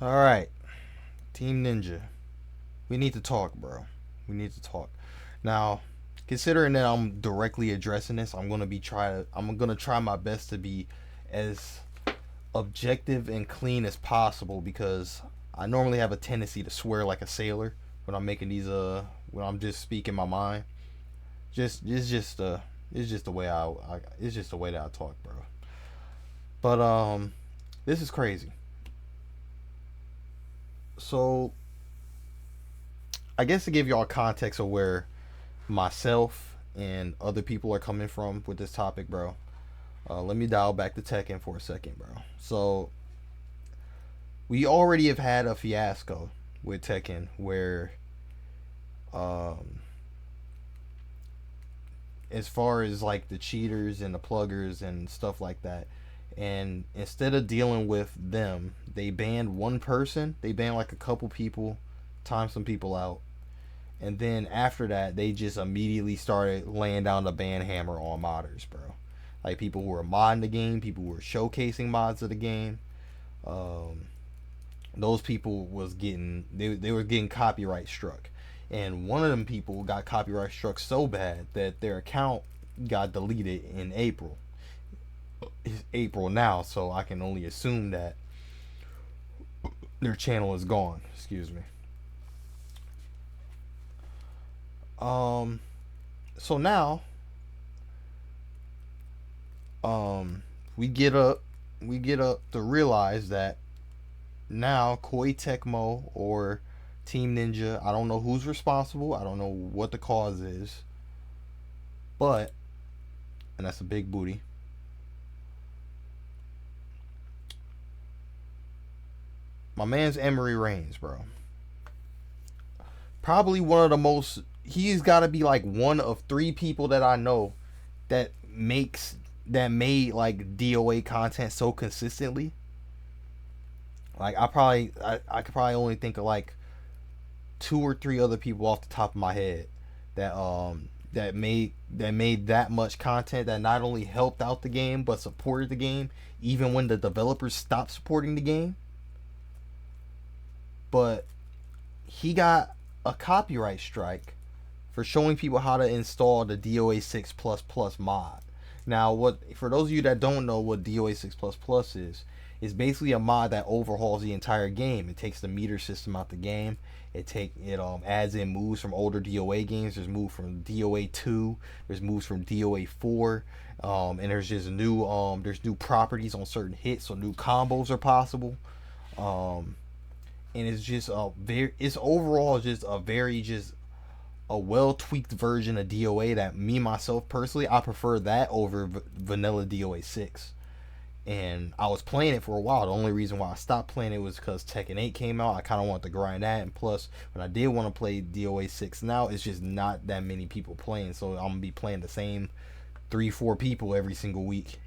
All right, Team Ninja. We need to talk, bro. We need to talk. Now, considering that I'm directly addressing this, I'm gonna try my best to be as objective and clean as possible because I normally have a tendency to swear like a sailor when I'm making these when I'm just speaking my mind. Just it's just the way it's just the way that I talk, bro. But this is crazy. So I guess to give y'all context of where myself and other people are coming from with this topic, bro. Let me dial back to Tekken for a second, bro. So we already have had a fiasco with Tekken where, um, as far as like the cheaters and the pluggers and stuff like that, and instead of dealing with them, they banned one person. They banned like a couple people, timed some people out, and then after that, they just immediately started laying down the ban hammer on modders, bro. Like people who were modding the game, people who were showcasing mods of the game. Um, those people was getting they were getting copyright struck, and one of them people got copyright struck so bad that their account got deleted in April. It's April now, so I can only assume that their channel is gone. Excuse me. Um, so now, we get up to realize that now Koei Tecmo or Team Ninja, I don't know who's responsible. I don't know what the cause is, but and that's a big booty. My man's Emery Reigns, bro. Probably one of the most. He's got to be like one of three people that I know that made like DOA content so consistently. Like I could probably only think of like two or three other people off the top of my head that made that much content that not only helped out the game but supported the game even when the developers stopped supporting the game. But he got a copyright strike for showing people how to install the DOA6 mod. Now, what for those of you that don't know what DOA6 is basically a mod that overhauls the entire game. It takes the meter system out the game. It adds in moves from older DOA games. There's moves from DOA2. There's moves from DOA4. And there's just there's new properties on certain hits, so new combos are possible. Um, and it's overall just a very just a well tweaked version of DOA that me myself personally I prefer that over vanilla DOA6. And I was playing it for a while. The only reason why I stopped playing it was because Tekken 8 came out. I kind of wanted to grind that, and plus, when I did want to play DOA6 now, it's just not that many people playing. So I'm gonna be playing the same 3-4 people every single week.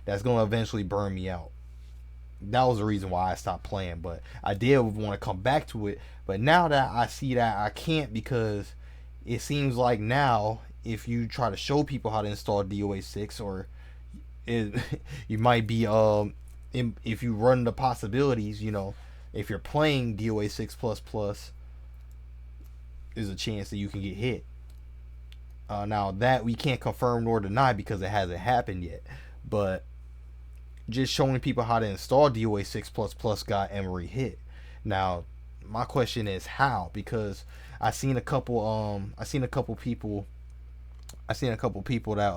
That's gonna eventually burn me out. That was the reason why I stopped playing. But I did want to come back to it. But now that I see that I can't, because it seems like now if you try to show people how to install DOA6 or it, you might be if you run the possibilities, if you're playing DOA6 there's a chance that you can get hit. Now that we can't confirm nor deny because it hasn't happened yet, but just showing people how to install DOA6 got Emery hit. Now my question is how, because I seen a couple I seen a couple people I seen a couple people that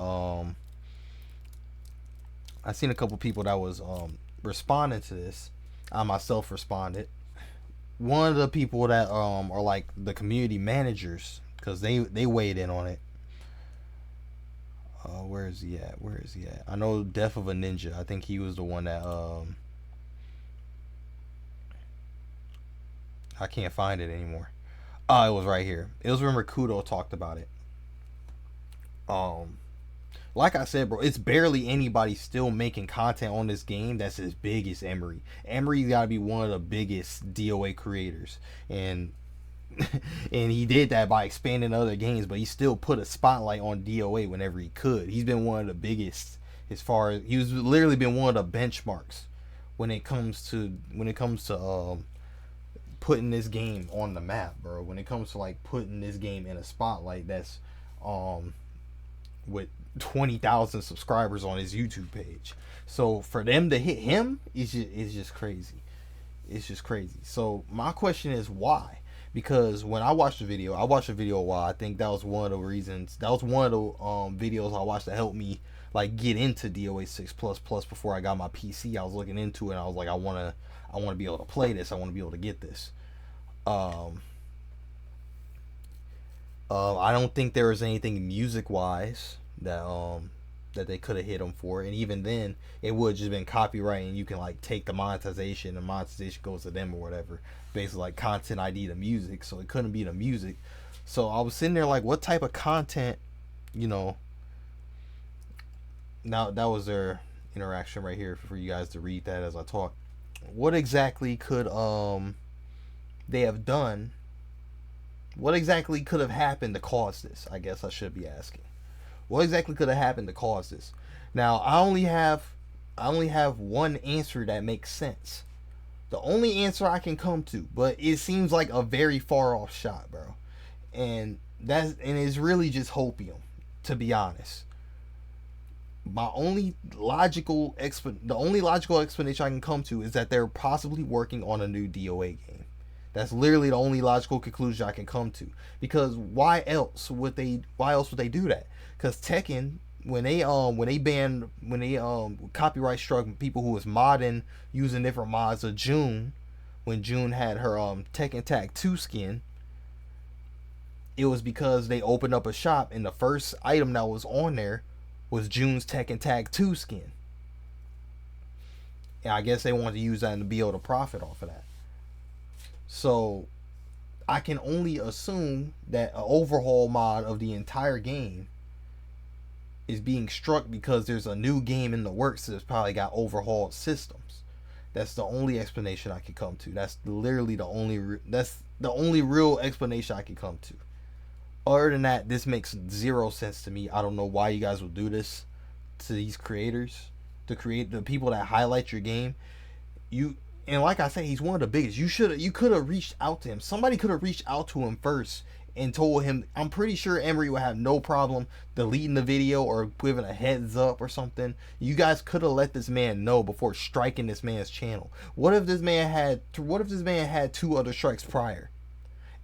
I seen a couple people that was responding to this. I myself responded. One of the people that are like the community managers, because they weighed in on it. Where is he at? Where is he at? I know Death of a Ninja. I think he was the one that I can't find it anymore. It was right here. It was when Rakudo talked about it. Um, like I said, bro, it's barely anybody still making content on this game that's as big as Emery. Emery's got to be one of the biggest DOA creators, and and he did that by expanding other games. But he still put a spotlight on DOA whenever he could. He's been one of the biggest as far as he's literally been one of the benchmarks when it comes to putting this game on the map, bro. When it comes to like putting this game in a spotlight that's um with 20,000 subscribers on his YouTube page. So for them to hit him is just crazy. It's just crazy. So my question is why? Because when I watched I watched the video a while. I think that was one of the reasons. That was one of the videos I watched that helped me like get into DOA6 plus plus before I got my PC. I was looking into it and I was like, I wanna be able to play this. I wanna be able to get this. I don't think there was anything music wise that they could have hit them for, and even then it would just been copyright, and you can like take the monetization, and monetization goes to them or whatever. Basically, like content ID the music, so it couldn't be the music. So I was sitting there like, what type of content, you know? Now that was their interaction right here for you guys to read that as I talk. What exactly could they have done? What exactly could have happened to cause this? I guess I should be asking. What exactly could have happened to cause this? Now I only have one answer that makes sense. The only answer I can come to, but it seems like a very far off shot, bro. And it's really just hopium, to be honest. The only logical explanation I can come to is that they're possibly working on a new DOA game. That's literally the only logical conclusion I can come to. Because why else would they do that? Because Tekken, when they copyright struck people who was modding using different mods of June, when June had her Tekken Tag 2 skin, it was because they opened up a shop and the first item that was on there was June's Tekken Tag 2 skin. And I guess they wanted to use that and to be able to profit off of that. So I can only assume that an overhaul mod of the entire game is being struck because there's a new game in the works that's probably got overhauled systems. That's the only explanation I can come to. That's literally the only real explanation I can come to. Other than that, this makes zero sense to me. I don't know why you guys would do this to these creators, to create the people that highlight your game. And like I said, he's one of the biggest. You could have reached out to him. Somebody could have reached out to him first and told him. I'm pretty sure Emery would have no problem deleting the video or giving a heads up or something. You guys could have let this man know before striking this man's channel. What if this man had 2 other strikes prior,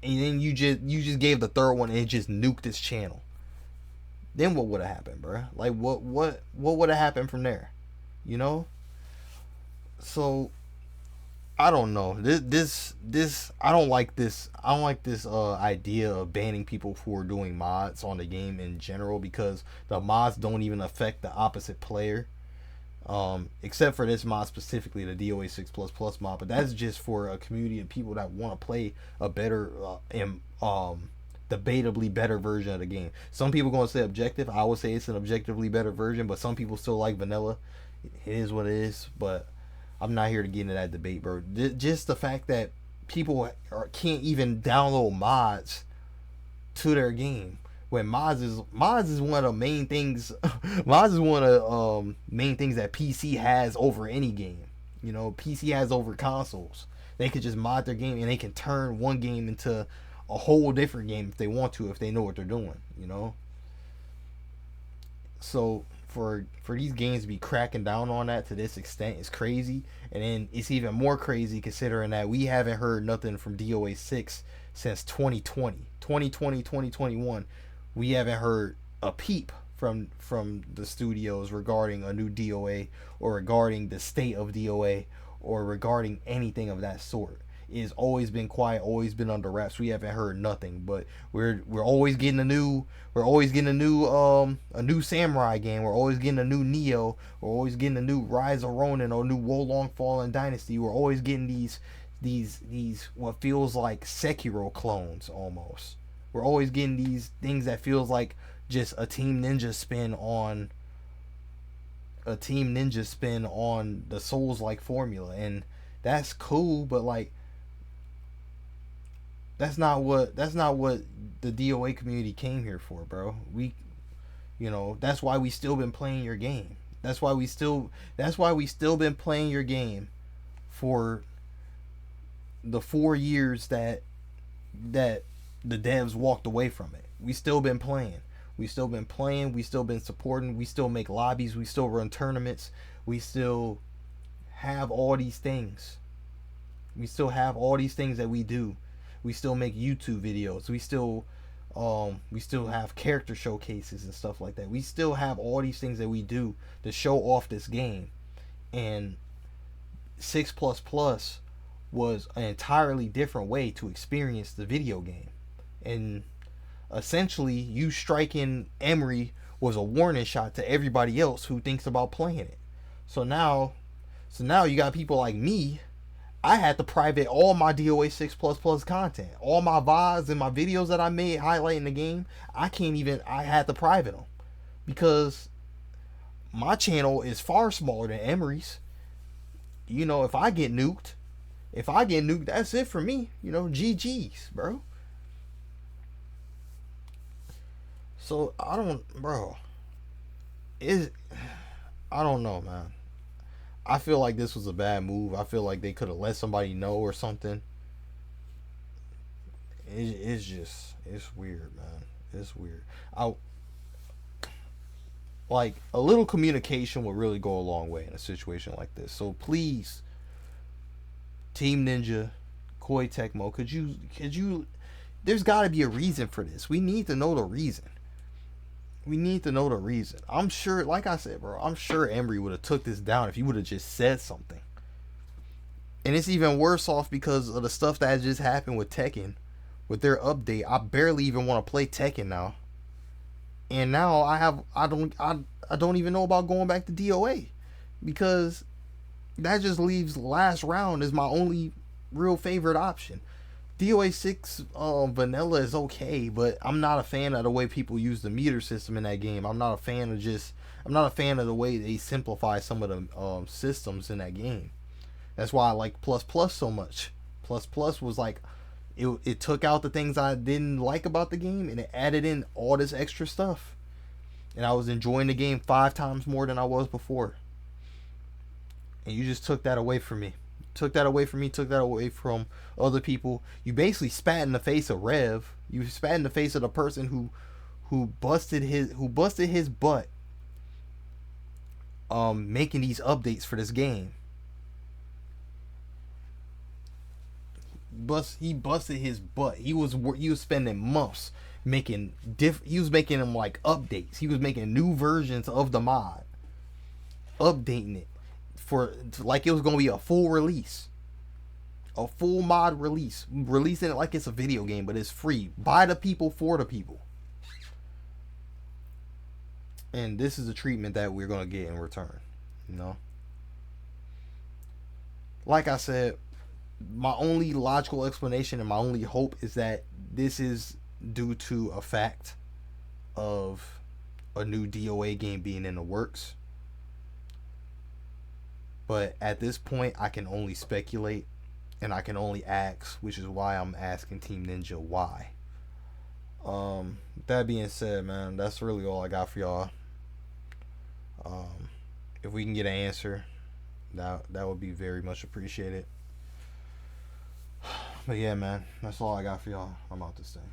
and then you just gave the third one and it just nuked his channel? Then what would have happened, bro? Like what would have happened from there? You know? So I don't know. This I don't like this. I don't like this idea of banning people who are doing mods on the game in general, because the mods don't even affect the opposite player. Except for this mod specifically, the DOA6 plus plus mod, but that's just for a community of people that want to play a better debatably better version of the game. Some people gonna say objective. I would say it's an objectively better version, but some people still like vanilla. It is what it is, but I'm not here to get into that debate, bro. Just the fact that people can't even download mods to their game, when mods is one of the main things. Mods is one of the main things that PC has over any game. You know, PC has over consoles. They could just mod their game and they can turn one game into a whole different game if they want to, if they know what they're doing. You know. So for these games to be cracking down on that to this extent is crazy. And then it's even more crazy considering that we haven't heard nothing from DOA6 since 2020. 2021. We haven't heard a peep from the studios regarding a new DOA, or regarding the state of DOA, or regarding anything of that sort. It's always been quiet, always been under wraps. We haven't heard nothing, but we're always getting a new Samurai game. We're always getting a new Neo. We're always getting a new Rise of Ronin or new Wolong Fallen Dynasty. We're always getting these what feels like Sekiro clones almost. We're always getting these things that feels like just a Team Ninja spin on the Souls-like formula, and that's cool, but like that's not what the DOA community came here for, bro. That's why we still been playing your game. That's why we still been playing your game for the 4 years that the devs walked away from it. We still been playing. We still been playing. We still been supporting. We still make lobbies. We still run tournaments. We still have all these things. We still have all these things that we do. We still make YouTube videos. We still have character showcases and stuff like that. We still have all these things that we do to show off this game. And 6 plus plus was an entirely different way to experience the video game. And essentially, you striking Emery was a warning shot to everybody else who thinks about playing it. So now you got people like me. I had to private all my DOA6 plus plus content, all my VODs and my videos that I made highlighting the game. I had to private them because my channel is far smaller than Emery's. You know, if I get nuked, that's it for me. You know, GG's, bro. So I don't know, man. I feel like this was a bad move. I feel like they could have let somebody know or something. It's weird, man. It's weird. Like, a little communication would really go a long way in a situation like this. So please, Team Ninja, Koei Tecmo, could you there's got to be a reason for this. We need to know the reason. I'm sure, like I said, bro, I'm sure Emery would have took this down if he would have just said something. And it's even worse off because of the stuff that just happened with Tekken, with their update. I barely even want to play Tekken now. And now I don't even know about going back to DOA, because that just leaves last round as my only real favorite option. DOA6 vanilla is okay, but I'm not a fan of the way people use the meter system in that game. I'm not a fan of the way they simplify some of the systems in that game. That's why I like Plus Plus so much. Plus Plus was like, it took out the things I didn't like about the game and it added in all this extra stuff. And I was enjoying the game 5 times more than I was before. And you just took that away from me. Took that away from other people. You basically spat in the face of Rev. You spat in the face of the person who busted his butt making these updates for this game. He busted his butt. He was spending months making he was making them like updates. He was making new versions of the mod, updating it for like it was gonna be a full release, a full mod release, releasing it like it's a video game, but it's free by the people for the people. And this is the treatment that we're gonna get in return, you know. Like I said, my only logical explanation and my only hope is that this is due to a fact of a new DOA game being in the works. But at this point, I can only speculate and I can only ask, which is why I'm asking Team Ninja why. That being said, man, that's really all I got for y'all. If we can get an answer, that would be very much appreciated. But yeah, man, that's all I got for y'all. I'm out this thing.